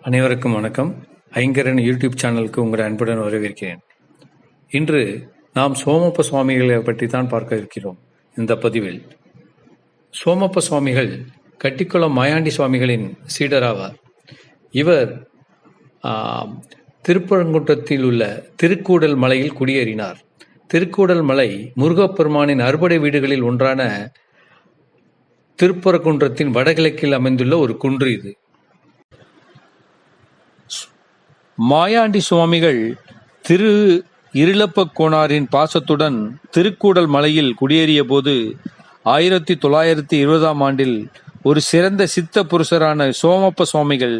அனைவருக்கும் வணக்கம். ஐங்கரன் யூடியூப் சேனலுக்கு உங்களை அன்புடன் வரவேற்கிறேன். இன்று நாம் சோமப்ப சுவாமிகளை பற்றி தான் பார்க்க இருக்கிறோம். இந்த பதிவில் சோமப்ப சுவாமிகள் கட்டிக்குளம் மாயாண்டி சுவாமிகளின் சீடராவார். இவர் திருப்பரங்குன்றத்தில் உள்ள திருக்கூடல் மலையில் குடியேறினார். திருக்கூடல் மலை முருகப்பெருமானின் அறுபடை வீடுகளில் ஒன்றான திருப்பரங்குன்றத்தின் வடகிழக்கில் அமைந்துள்ள ஒரு குன்று இது. மாயாண்டி சுவாமிகள் திரு இருளப்ப கோனாரின் பாசத்துடன் திருக்கூடல் மலையில் குடியேறிய போது 1920ஆம் ஆண்டில் ஒரு சிறந்த சித்த புருஷரான சோமப்ப சுவாமிகள்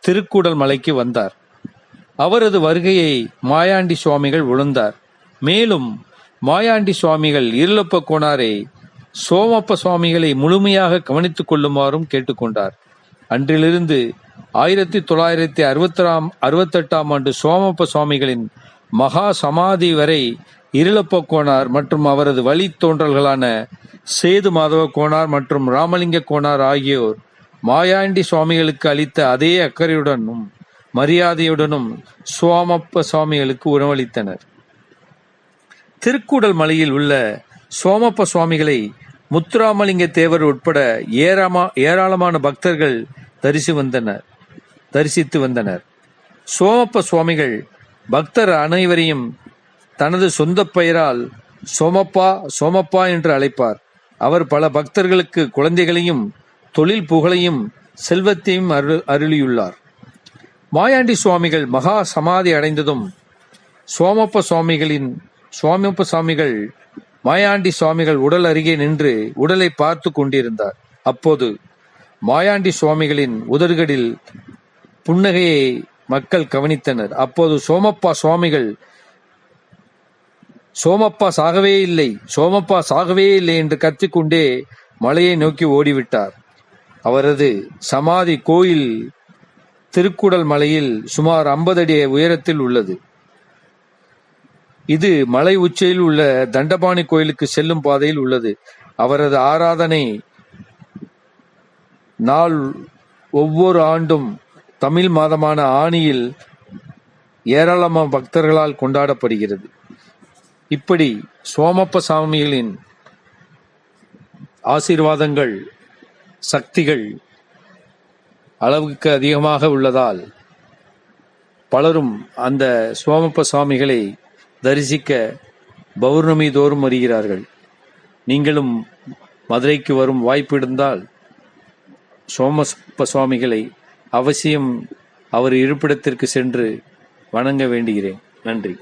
திருக்கூடல் மலைக்கு வந்தார். அவரது வருகையை மாயாண்டி சுவாமிகள் உணர்ந்தார். மேலும் மாயாண்டி சுவாமிகள் இருளப்ப கோனாரை சோமப்ப சுவாமிகளை முழுமையாக கவனித்துக் கொள்ளுமாறும் கேட்டுக்கொண்டார். அன்றிலிருந்து 1968ஆம் ஆண்டு சோமப்ப சுவாமிகளின் மகா சமாதி வரை இருளப்ப கோனார் மற்றும் அவரது வழி தோன்றல்களான சேது மாதவ கோனார் மற்றும் ராமலிங்க கோனார் ஆகியோர் மாயாண்டி சுவாமிகளுக்கு அளித்த அதே அக்கறையுடனும் மரியாதையுடனும் சோமப்ப சுவாமிகளுக்கு உணவளித்தனர். திருக்கூடல் மலையில் உள்ள சோமப்ப சுவாமிகளை முத்துராமலிங்க தேவர் உட்பட ஏராளமான பக்தர்கள் தரிசித்து வந்தனர். சோமப்ப சுவாமிகள் பக்தர் அனைவரையும் தனது சொந்த பெயரால் சோமப்பா என்று அழைப்பார். அவர் பல பக்தர்களுக்கு குழந்தைகளையும் தொழில் புகழையும் செல்வத்தையும் அருளியுள்ளார். மாயாண்டி சுவாமிகள் மகா சமாதி அடைந்ததும் சோமப்ப சுவாமிகள் மாயாண்டி சுவாமிகள் உடல் அருகே நின்று உடலை பார்த்து கொண்டிருந்தார். அப்போது மாயாண்டி சுவாமிகளின் உதடுகளில் புன்னகையை மக்கள் கவனித்தனர். அப்போது சோமப்பா சுவாமிகள் சோமப்பா சாகவே இல்லை என்று கத்திக்கொண்டே மலையை நோக்கி ஓடிவிட்டார். அவரது சமாதி கோயில் திருக்கூடல் மலையில் சுமார் 50 அடி உயரத்தில் உள்ளது. இது மலை உச்சியில் உள்ள தண்டபாணி கோயிலுக்கு செல்லும் பாதையில் உள்ளது. அவரது ஆராதனை நாள் ஒவ்வொரு ஆண்டும் தமிழ் மாதமான ஆனியில் ஏராளமான பக்தர்களால் கொண்டாடப்படுகிறது. இப்படி சோமப்ப சுவாமிகளின் ஆசீர்வாதங்கள் சக்திகள் அளவுக்கு அதிகமாக உள்ளதால் பலரும் அந்த சோமப்ப சுவாமிகளை தரிசிக்க பௌர்ணமி தோறும் வருகிறார்கள். நீங்களும் மதுரைக்கு வரும் வாய்ப்பு இருந்தால் சோமப்ப சுவாமிகளை அவசியம் அவர் இருப்பிடத்திற்கு சென்று வணங்க வேண்டுகிறேன். நன்றி.